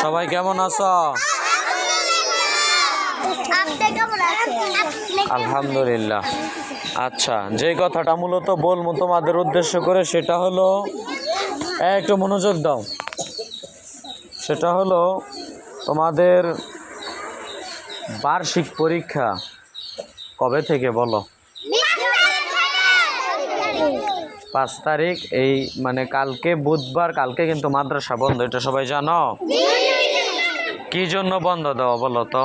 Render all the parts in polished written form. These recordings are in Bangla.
সবাই কেমন আছো? আলহামদুলিল্লাহ। আচ্ছা, যে কথাটা মূলত বলবো তোমাদের উদ্দেশ্য করে সেটা হলো, একটু মনোযোগ দাও। সেটা হলো তোমাদের বার্ষিক পরীক্ষা কবে থেকে বলো? 5 তারিখ। এই মানে কালকে বুধবার, কালকে কিন্তু মাদ্রাসা বন্ধ, এটা সবাই জানো। কি জন্য বন্ধ দেওয়া বলো তো?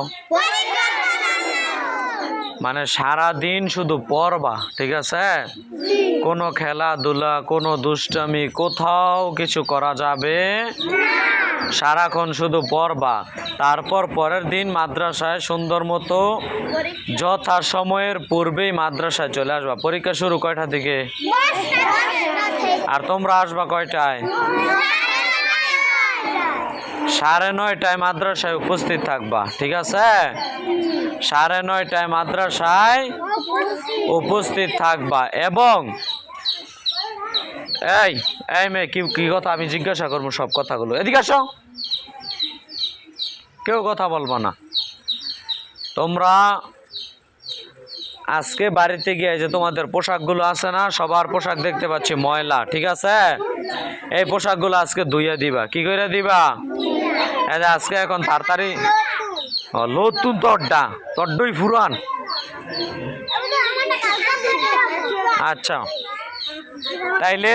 মানে সারা দিন শুধু পড়বা, ঠিক আছে? কোনো খেলাধুলা, কোনো দুষ্টামি, কোথাও কিছু করা যাবে সারাক্ষণ শুধু পড়বা। তারপর পরের দিন মাদ্রাসায় সুন্দর মতো যথা সময়ের পূর্বেই মাদ্রাসায় চলে আসবা। পরীক্ষা শুরু কয়টা থেকে? আর তোমরা আসবা কয়টায়? 9:30টায় মাদ্রাসায় উপস্থিত থাকবা, ঠিক আছে? 9:30টায় মাদ্রাসায় উপস্থিত থাকবা। এবং এই মেয়ে, কি কথা আমি জিজ্ঞাসা করবো সব কথাগুলো। এদিকে আসো, কেউ কথা বলবো না। তোমরা আজকে বাড়িতে গিয়ে যে তোমাদের পোশাকগুলো আছে না, সবার পোশাক দেখতে পাচ্ছি ময়লা, ঠিক আছে? এই পোশাকগুলো আজকে ধুইয়া দিবা। কি করে দিবা? আজকে এখন তাড়াতাড়ি। নতুন তোরডই ফুরান। আচ্ছা, তাইলে